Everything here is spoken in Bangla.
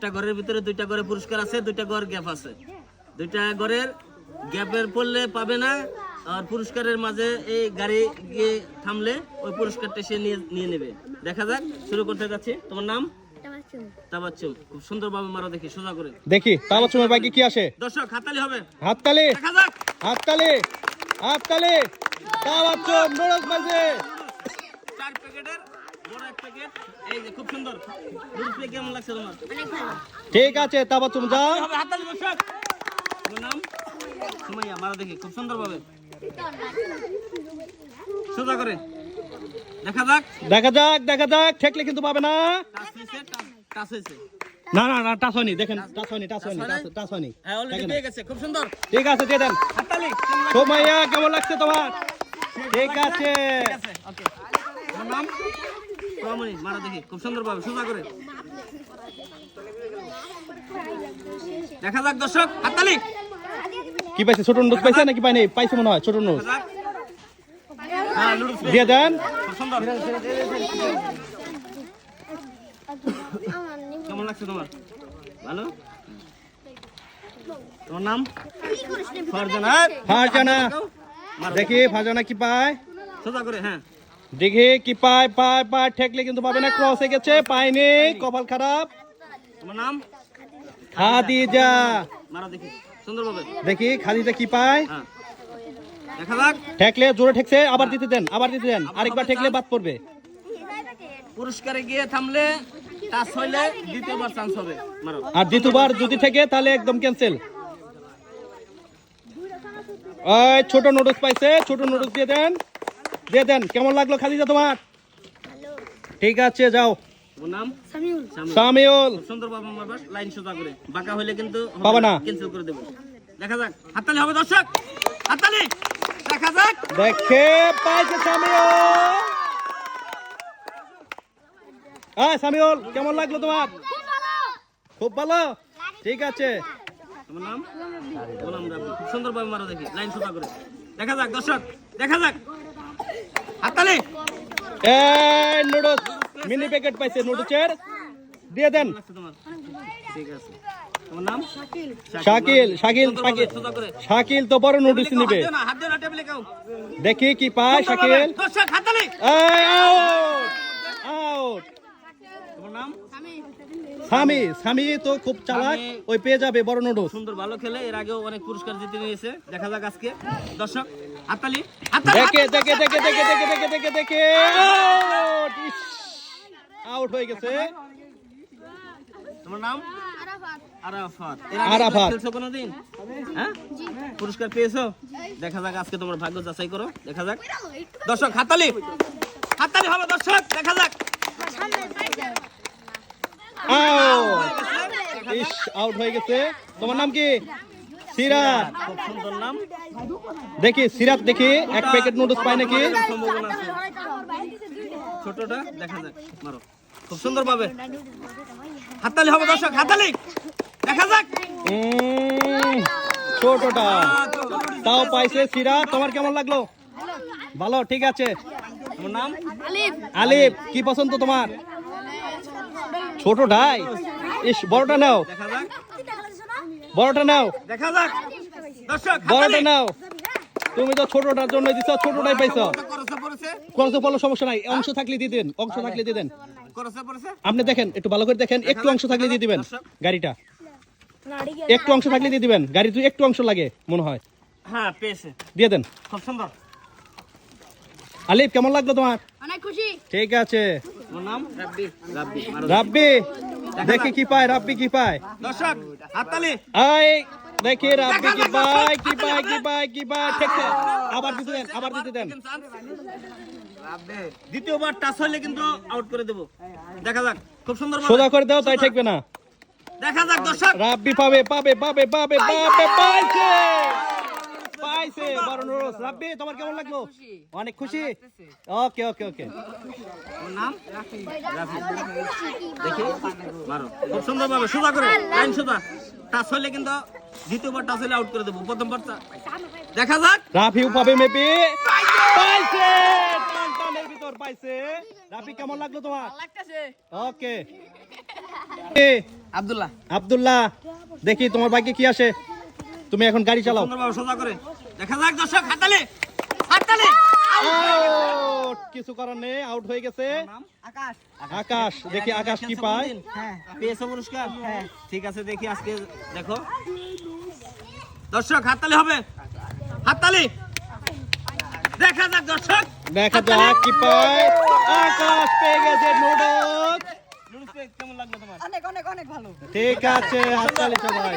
একটা ঘরের ভিতরে দুইটা ঘরে পুরস্কার আছে, দুইটা ঘর গ্যাপ আছে। দুইটা ঘরের গ্যাপের পড়লে পাবে না, আর পুরস্কারের মাঝে এই গাড়ি গিয়ে থামলে ওই পুরস্কারটা সে নিয়ে নেবে। দেখা যাক, শুরু করতে যাচ্ছি। তোমার নাম? তাবাচ্চুম। খুব সুন্দরভাবে মারো দেখি, সোজা করে দেখি তাবাচ্চুমের বাইকে কি আসে। দর্শক হাততালি হবে, হাততালি, দেখা যাক। হাততালি, হাততালি। তাবাচ্চুম নুডলস পাইছে 4 প্যাকেটের বড় এক প্যাকেট। এই যে খুব সুন্দর নুডলস পেয়ে কেমন লাগছে তোমার? ঠিক আছে তাবাচ্চুম যাও। হবে হাততালি দর্শক। তোমার নাম? সুমাইয়া। মারো দেখি খুব সুন্দরভাবে, সোজা করে। দেখা যাক, দেখা যাক, দেখা যাক। ঠেকলে কিন্তু পাবে না। টাচ হয়েছে, টাচ হয়েছে। না না না, টাচ হয়নি। দেখেন টাচ হয়নি, টাচ হয়নি, টাচ হয়নি। হ্যাঁ অলরেডি পেয়ে গেছে, খুব সুন্দর। ঠিক আছে, দিয়ে দেন। হাততালি। কেমন লাগছে? সুমাইয়া কেমন লাগছে তোমার? ঠিক আছে। ঠিক আছে, ওকে। তোমার নাম? রমণী। মারো দেখি খুব সুন্দরভাবে, সোজা করে। দেখা যাক দর্শক, হাততালি। কি পাইছে? ছোট নুডলস পাইছে নাকি পাইনি? পাইছে মনে হয় ছোট নুডলস। দেখা যাক। হ্যাঁ নুডলস দিয়ে দেন। খুব সুন্দর। কেমন লাগছে তোমার? ভালো। তোমার নাম? ফারজানা। ফারজানা। দেখি ফারজানা কি পায়। সোজা করে, হ্যাঁ। দেখি কি পায়। পায় পায়, ঠেকলে কিন্তু পাবে না। ক্রস হয়ে গেছে, পাইনি। কপাল খারাপ। তোমার নাম? খাদিজা। মারো দেখি সুন্দরভাবে। দেখি খাদিজা কি পায়। হ্যাঁ দেখা যাক। ঠেকলে জোরে ঠেকছে, আবার দিতে দেন, আবার দিতে দেন। আরেকবার ঠেকলে বাদ পড়বে। পুরস্কারে গিয়ে থামলে, টাচ হইলে দ্বিতীয়বার চান্স হবে। মারো। আর দ্বিতীয়বার যদি থেকে তাহলে একদম ক্যান্সেল। ওই ছোট নুডলস পাইছে, ছোট নুডলস দিয়ে দেন, দিয়ে দেন। কেমন লাগলো খাদিজা তোমার? ঠিক আছে, যাও। তোমার নাম? সামিউল। খুব সুন্দরভাবে মারবা, লাইন সোজা করে। বাঁকা হইলে কিন্তু পাবে না। ক্যান্সেল করে দেব। দেখা যাক, হাততালি হবে দর্শক, হাততালি। দেখা যাক। দেখে পাইছে সামিউল। সামিউল কেমন লাগলো তোমার? খুব ভালো। ঠিক আছে। তোমার নাম? গোলাম রাব্বি। খুব সুন্দরভাবে মারো দেখি, লাইন সোজা করে। দেখা যাক দর্শক, দেখা যাক। হাততালি। এই নুডলস মিনি প্যাকেট পাইছে নুডলসের, দিয়ে দেন। তোমার ঠিক আছে। তোমার নাম? শাকিল। শাকিল, শাকিল। সোজা করে। শাকিল তো বড় নুডলস নিবে। হাত দিও না, টেবিলে কাও। দেখি কি পায় শাকিল। দর্শক হাততালি। Out, out. তোমার নাম? সামি। সামি তো খুব চালাক, ওই পেয়ে যাবে বড় নুডলস। সুন্দর, ভালো খেলে, এর আগেও অনেক পুরস্কার জিতে নিয়েছে। দেখা যাক আজকে দর্শক, হাততালি, হাততালি। দেখে দেখে দেখে দেখে দেখে দেখে দেখে দেখে আউট। আউট হয়ে গেছে। তোমার নাম? আরাফাত। আরাফাত। খেলছো কোনোদিন? হ্যাঁ, পুরস্কার পেয়েছো? দেখা যাক আজকে তোমার ভাগ্য যাচাই করো। দেখা যাক দর্শক, হাততালি, হাততালি হবে দর্শক। দেখা যাক। আউট হয়ে গেছে। তোমার নাম কি? সিরাত। খুব সুন্দর নাম। দেখি সিরাত, দেখি এক প্যাকেট নুডলস পায় নাকি। সম্ভাবনা আছে। ছোটটা দেখা যাক, মারো খুব সুন্দর ভাবে। হাততালি হবে দর্শক, হাততালি। দেখা যাক। ছোটটা তাও পাইছে সিরাত। তোমার কেমন লাগলো? ভালো, ঠিক আছে। তোমার নাম? আলিফ। কি পছন্দ তোমার? ছোটটাই। বড়টা নাও, দেখা যাক, বড়টা নাও, দেখা যাক দর্শক, বড়টা নাও। তুমি তো ছোটটার জন্য দিছ, ছোটটাই পাইছো। খরচ পড়লো, সমস্যা নাই। অংশ থাকলে দিয়ে দেন, অংশ থাকলে দিয়ে দেন। আপনি দেখেন, একটু ভালো করে দেখেন। একটু অংশ থাকলে দিয়ে দিবেন গাড়িটা। একটু অংশ থাকলে দিয়ে দিবেন গাড়ি। তুই একটু অংশ লাগে মনে হয়। হ্যাঁ পেয়েছে, দিয়ে দেন। খুব সুন্দর। আলিফ কেমন লাগলো তোমার? অনেক খুশি। ঠিক আছে। তোমার নাম? রাব্বি। রাব্বি, রাব্বি। দেখি কি পায়, রাব্বি কি পায়। দর্শক হাততালি। আই দেখি রাব্বি কি পায়, কি পায়, কি পায়, কি পায়। ঠিক আছে, আবার দিতে দেন, আবার দিতে দেন। দ্বিতীয়বার টাচ হইলে কিন্তু আউট করে দেব। দেখা যাক, খুব সুন্দর। সোজা করে দাও, তাই ঠেকবে না। দেখা যাক দর্শক, রাব্বি পাবে, পাবে, পাবে, পাবে, পাবে। পাইছে, পাইছে বড় নুডলস। রাব্বি তোমার কেমন লাগলো? অনেক খুশি। ওকে ওকে ওকে। তোমার নাম? রাফি। দেখি মারো খুব সুন্দর ভাবে, সোজা করে, লাইন সোজা। টাচ হইলে কিন্তু দ্বিতীয়বার টাচ হইলে আউট করে দেব। প্রথমবার দেখা যাক। রাফিও পাবে মেবি। পাইছে, টানের ভিতর পাইছে। রাফি কেমন লাগলো তোমার? লাগতেছে। ওকে। আব্দুল্লাহ। আব্দুল্লাহ, দেখি তোমার ভাগ্যে কি আসে। তুমি এখন গাড়ি চালাও। সুন্দরভাবে সোজা করে দেখা যাক দর্শক, হাততালি হাততালি। আউট, কিছু করার নেই, আউট হয়ে গেছে আকাশ। আকাশ। দেখি আকাশ কি পায়। হ্যাঁ। পেয়েছো পুরস্কার? হ্যাঁ। ঠিক আছে, দেখি আজকে দেখো দর্শক, হাততালি হবে, হাততালি। দেখা যাক দর্শক, দেখা যাক কি পায়। আকাশ পেয়ে গেছে নুডলস। নুডলস কেমন লাগলো তোমার? অনেক অনেক অনেক ভালো। ঠিক আছে, হাততালি সবাই।